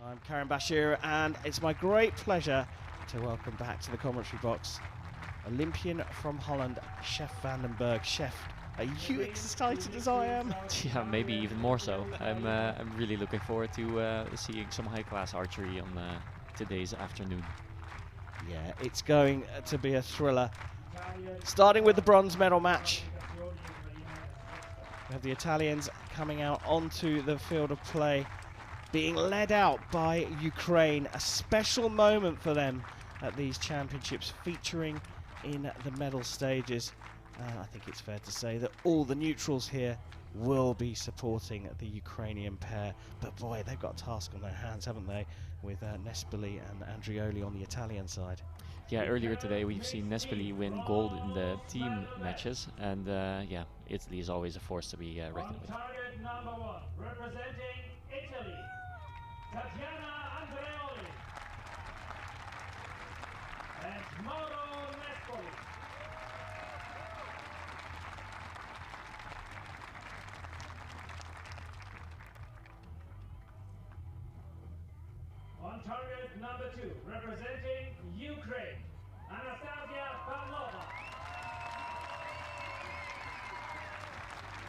I'm Karen Bashir, and it's my great pleasure to welcome back to the commentary box Olympian from Holland, Chef Vandenberg. Chef, are you excited as I am? Yeah, maybe even more so. I'm really looking forward to seeing some high-class archery on today's afternoon. Yeah, it's going to be a thriller. Starting with the bronze medal match. We have the Italians coming out onto the field of play, being led out by Ukraine. A special moment for them at these championships, featuring in the medal stages. I think it's fair to say that all the neutrals here will be supporting the Ukrainian pair. But boy, they've got a task on their hands, haven't they, with Nespoli and Andrioli on the Italian side. Yeah, earlier today we've seen Nespoli win gold in the team matches, and yeah, Italy is always a force to be reckoned with. Target number 1, representing Italy, Tatiana Andreoli and Mauro Nespoli. On target number 2, representing Ukraine, Anastasia Pavlova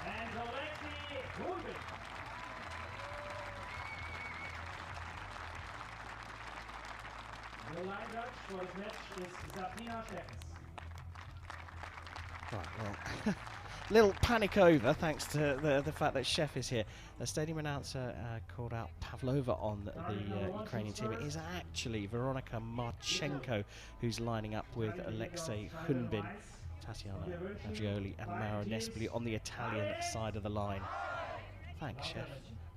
and Alexei Hurvin. The line judge for this match is Zafina Stephens. Right, well, little panic over thanks to the fact that Chef is here. The stadium announcer called out Pavlova on the Ukrainian team. It is actually Veronika Marchenko who's lining up with Alexei Hunbin, Tatiana Andrioli and Mauro Nespoli on the Italian side of the line. Thanks, Chef.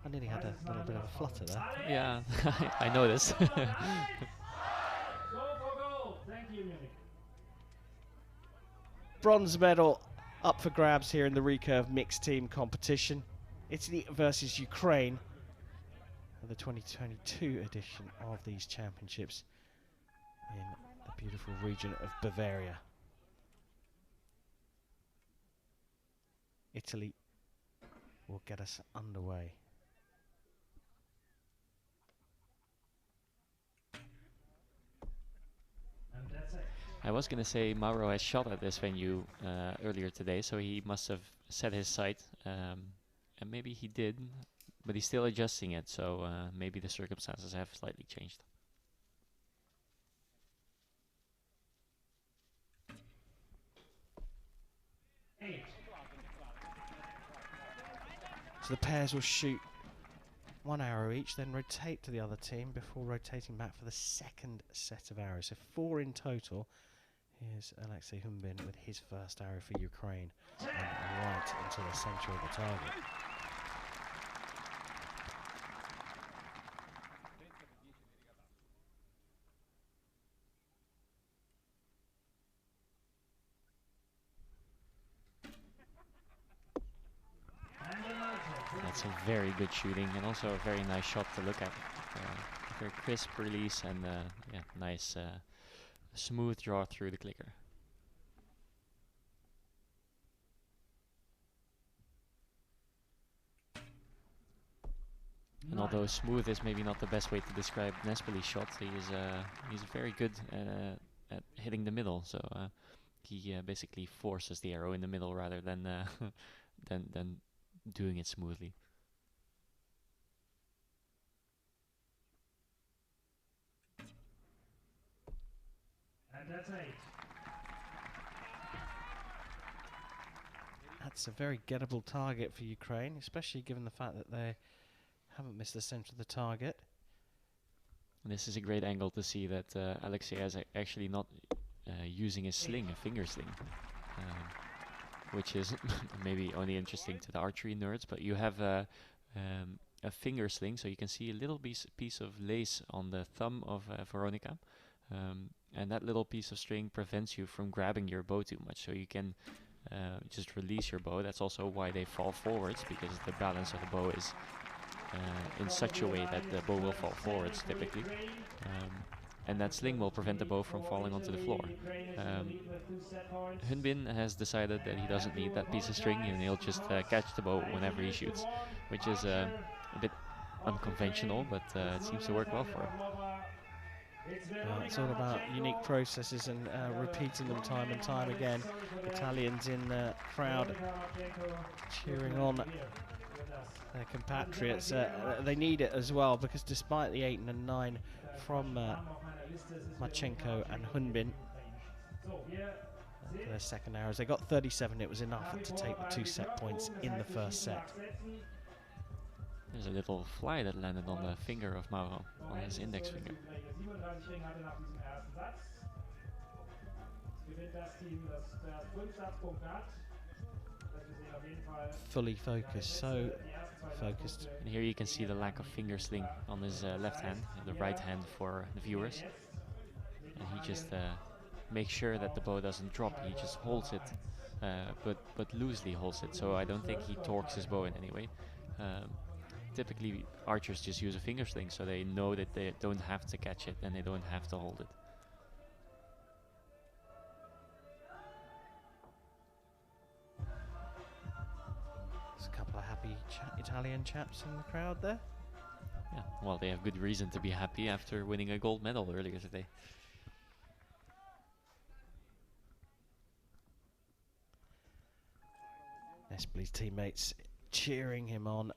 I nearly had a little bit of a flutter there. Yeah, I noticed. Go for gold. Thank you, Munich. Bronze medal up for grabs here in the Recurve mixed team competition. Italy versus Ukraine, the 2022 edition of these championships in the beautiful region of Bavaria. Italy will get us underway. And that's it. I was going to say Mauro has shot at this venue earlier today, so he must have set his sight, and maybe he did, but he's still adjusting it, so maybe the circumstances have slightly changed. So the pairs will shoot one arrow each, then rotate to the other team before rotating back for the second set of arrows. So 4 in total. Here's Alexei Hunbin with his first arrow for Ukraine, and right into the centre of the target. That's a very good shooting, and also a very nice shot to look at. Very crisp release, and yeah, nice smooth draw through the clicker. And although smooth is maybe not the best way to describe Nespoli's shot, he's very good at hitting the middle. So he basically forces the arrow in the middle rather than than doing it smoothly. And that's 8. That's a very gettable target for Ukraine, especially given the fact that they haven't missed the centre of the target. And this is a great angle to see that Alexei is actually not using his sling, a finger sling, which is maybe only interesting to the archery nerds. But you have a finger sling, so you can see a little piece of lace on the thumb of Veronika. And that little piece of string prevents you from grabbing your bow too much, so you can just release your bow. That's also why they fall forwards, because the balance of the bow is in such a way that the bow will fall forwards typically, and that sling will prevent the bow from falling onto the floor. Hunbin has decided that he doesn't need that piece of string, and he'll just catch the bow whenever he shoots, which is a bit unconventional, but it seems to work well for him. It's all about unique processes and repeating them time and time again. Italians in the crowd cheering on their compatriots. They need it as well, because despite the 8 and a 9 from Marchenko and Hunbin for their second arrows, they got 37. It was enough to take the 2 set points in the first set. There's a little fly that landed on the finger of Mauro, on his index finger. Fully focused, so focused. And here you can see the lack of finger sling on his left hand, the right hand for the viewers. And he just makes sure that the bow doesn't drop. He just holds it, but loosely holds it. So I don't think he torques his bow in any way. Typically, archers just use a finger sling, so they know that they don't have to catch it and they don't have to hold it. There's a couple of happy Italian chaps in the crowd there. Yeah, well, they have good reason to be happy after winning a gold medal earlier today. Esply's teammates cheering him on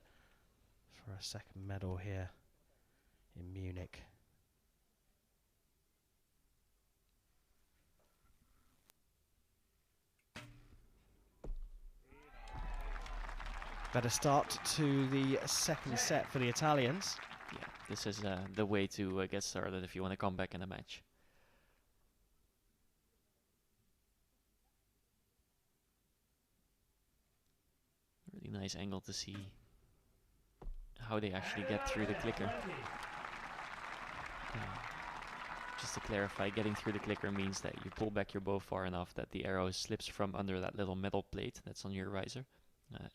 for a second medal here in Munich. Better start to the second set for the Italians. Yeah, this is the way to get started if you want to come back in a match. Really nice angle to see how they actually get through the clicker. Just to clarify, getting through the clicker means that you pull back your bow far enough that the arrow slips from under that little metal plate that's on your riser,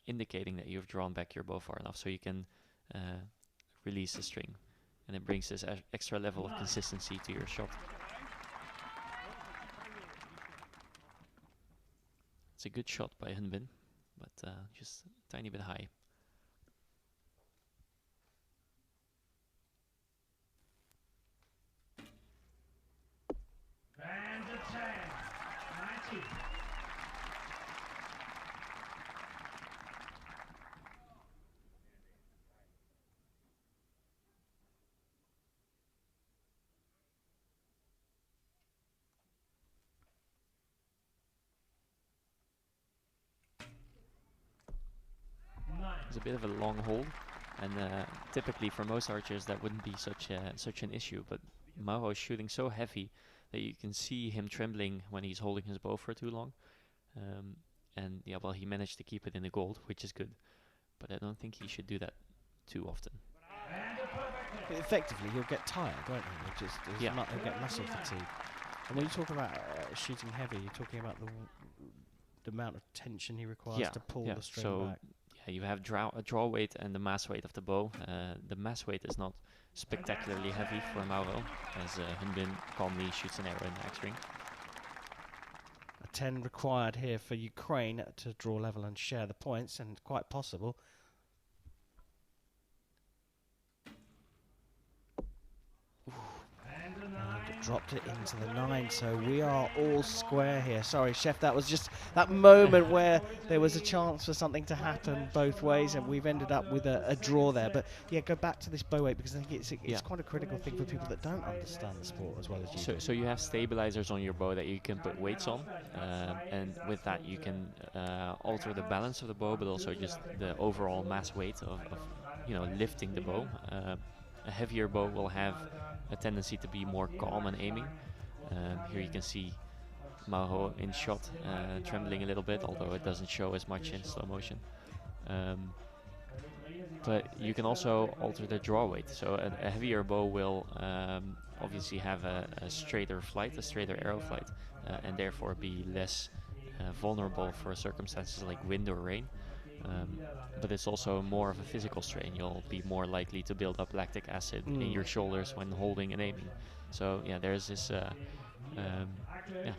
indicating that you've drawn back your bow far enough so you can release the string. And it brings this extra level of consistency to your shot. It's a good shot by Hunbin, but just a tiny bit high. And the 10, 90. It's a bit of a long hold, and typically for most archers that wouldn't be such an issue, but Mauro is shooting so heavy that you can see him trembling when he's holding his bow for too long. And yeah, well, he managed to keep it in the gold, which is good, but I don't think he should do that too often. Effectively, he'll get tired, won't he? He'll get muscle fatigue. And when you talk about shooting heavy, you're talking about the amount of tension he requires to pull the string back. Yeah, you have draw weight and the mass weight of the bow. The mass weight is not spectacularly heavy for Mauro, as Hunbin calmly shoots an arrow in the X-ring. A 10 required here for Ukraine to draw level and share the points, and quite possible. Dropped it into the 9, so we are all square here. Sorry, Chef, that was just that moment where there was a chance for something to happen both ways, and we've ended up with a draw there. But yeah, go back to this bow weight, because I think it's quite a critical thing for people that don't understand the sport as well as you. So you have stabilizers on your bow that you can put weights on, and with that you can alter the balance of the bow, but also just the overall mass weight of lifting the bow. A heavier bow will have a tendency to be more calm and aiming. Here you can see Mauro in shot, trembling a little bit, although it doesn't show as much in slow motion. But you can also alter the draw weight. So a heavier bow will obviously have a straighter flight, a straighter arrow flight, and therefore be less vulnerable for circumstances like wind or rain. But it's also more of a physical strain. You'll be more likely to build up lactic acid in your shoulders when holding and aiming. So yeah, there's this Yeah.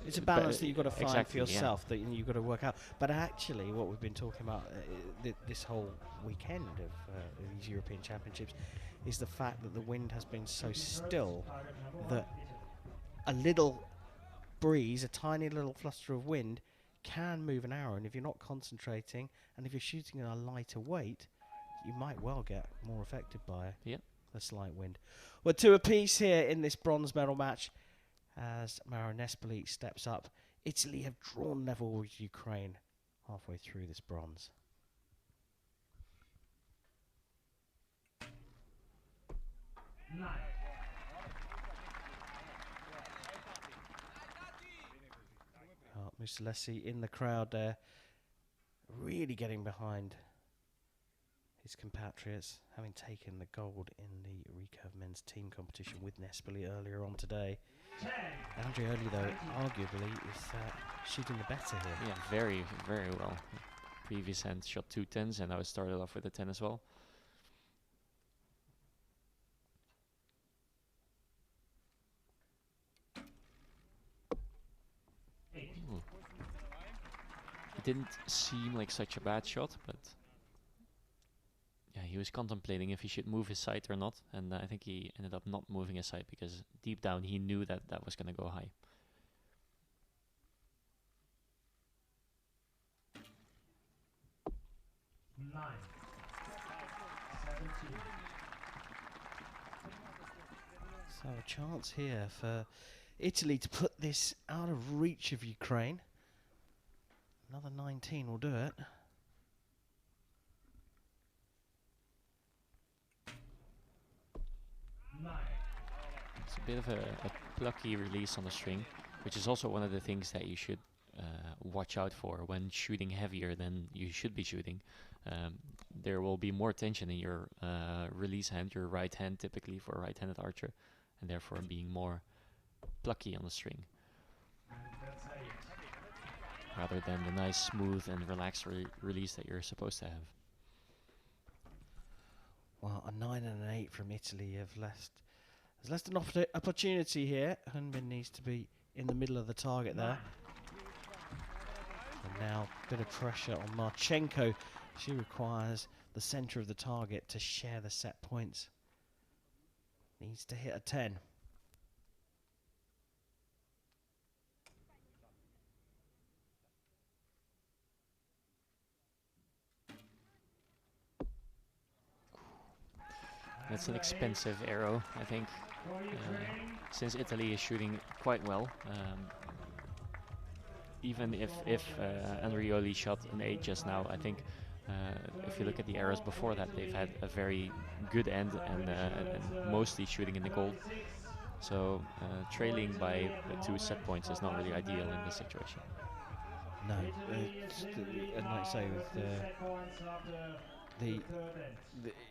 It's a balance that you've got to find exactly, for yourself, that you've got to work out. But actually, what we've been talking about this whole weekend of these European Championships is the fact that the wind has been so still that a little breeze, a tiny little fluster of wind, can move an arrow. And if you're not concentrating, and if you're shooting at a lighter weight, you might well get more affected by a slight wind. Well, 2 apiece here in this bronze medal match as Mauro Nespoli steps up. Italy have drawn level with Ukraine halfway through this bronze. Oh, Mussolesi in the crowd there, really getting behind his compatriots, having taken the gold in the Recurve men's team competition with Nespoli earlier on today. Andreoli, though, arguably is shooting the better here. Yeah, very, very well. Previous hand shot 2 10s, and now it started off with a 10 as well. Ooh. It didn't seem like such a bad shot, but yeah, he was contemplating if he should move his sight or not, and I think he ended up not moving his sight because deep down he knew that that was going to go high. So a chance here for Italy to put this out of reach of Ukraine. Another 19 will do it. It's a bit of a plucky release on the string, which is also one of the things that you should watch out for when shooting heavier than you should be shooting. There will be more tension in your release hand, your right hand typically for a right-handed archer, and therefore being more plucky on the string, rather than the nice, smooth and relaxed release that you're supposed to have. Well, a 9 and an 8 from Italy has left an opportunity here. Hunbin needs to be in the middle of the target there. And now a bit of pressure on Marchenko. She requires the centre of the target to share the set points. Needs to hit a 10. That's an expensive arrow, I think, since Italy is shooting quite well. Even if Andreoli shot an 8 just now, I think if you look at the arrows before that, they've had a very good end and mostly shooting in the goal. So trailing by 2 set points is not really ideal in this situation. No, and like I say, with the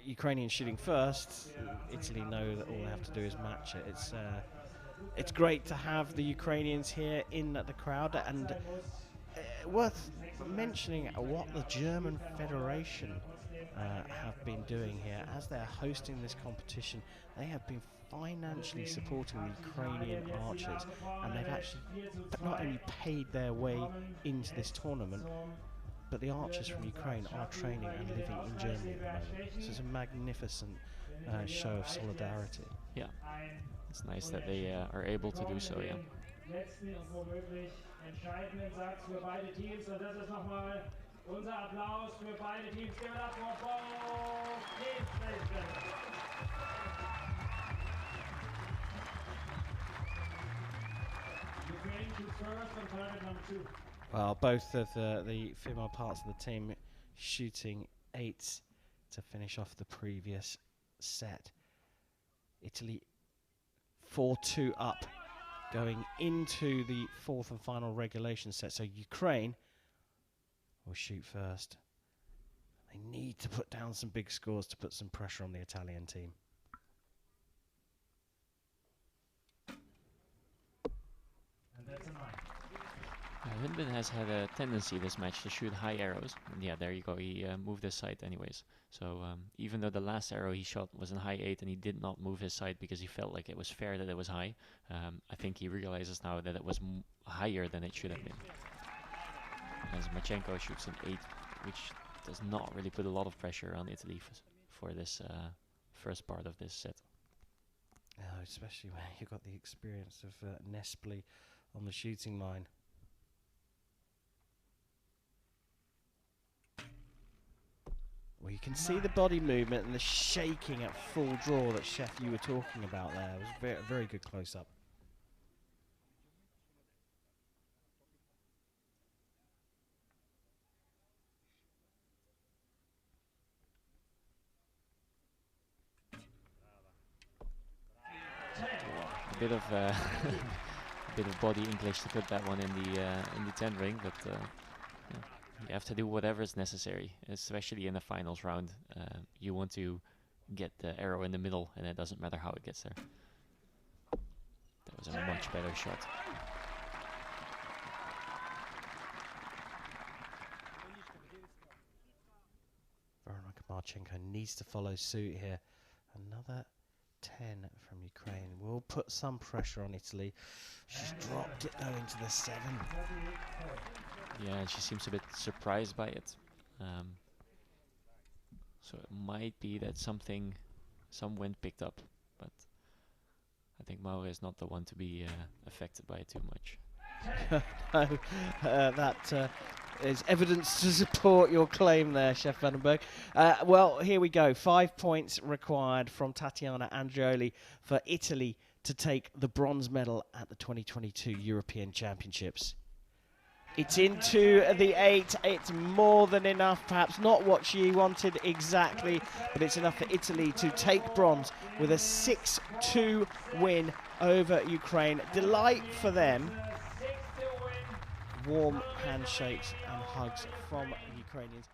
Ukrainians shooting first, Italy know that all they have to do is match it. It's great to have the Ukrainians here in the crowd, and worth mentioning what the German Federation have been doing here as they're hosting this competition. They have been financially supporting the Ukrainian archers, and they've actually not only paid their way into this tournament, but the archers from Ukraine are training and living in Germany at the moment. So it's a magnificent show of solidarity. Yeah, it's nice that they are able to do so, yeah. Well, both of the female parts of the team shooting 8s to finish off the previous set. Italy 4-2 up going into the 4th and final regulation set. So Ukraine will shoot first. They need to put down some big scores to put some pressure on the Italian team. Hunbin has had a tendency this match to shoot high arrows. And yeah, there you go. He moved his sight anyways. So even though the last arrow he shot was in high 8 and he did not move his sight because he felt like it was fair that it was high, I think he realizes now that it was higher than it should have been. As Marchenko shoots an 8, which does not really put a lot of pressure on Italy for this first part of this set. Oh, especially when you've got the experience of Nespoli on the shooting line. Well, you can see the body movement and the shaking at full draw that Chef you were talking about there. It was very, very good close-up. A bit of a bit of body English to put that one in the 10 ring, but yeah, you have to do whatever is necessary, especially in the finals round. You want to get the arrow in the middle, and it doesn't matter how it gets there. That was a much better shot. Veronika Marchenko needs to follow suit here. Another 10 from Ukraine will put some pressure on Italy. She's dropped it though into the 7. Yeah, and she seems a bit surprised by it. So it might be that some wind picked up, but I think Maure is not the one to be affected by it too much. No, that is evidence to support your claim there, Chef Vandenberg. Well, here we go. 5 points required from Tatiana Andreoli for Italy to take the bronze medal at the 2022 European Championships. It's into the 8. It's more than enough. Perhaps not what she wanted exactly, but it's enough for Italy to take bronze with a 6-2 win over Ukraine. Delight for them. Warm handshakes and hugs from the Ukrainians.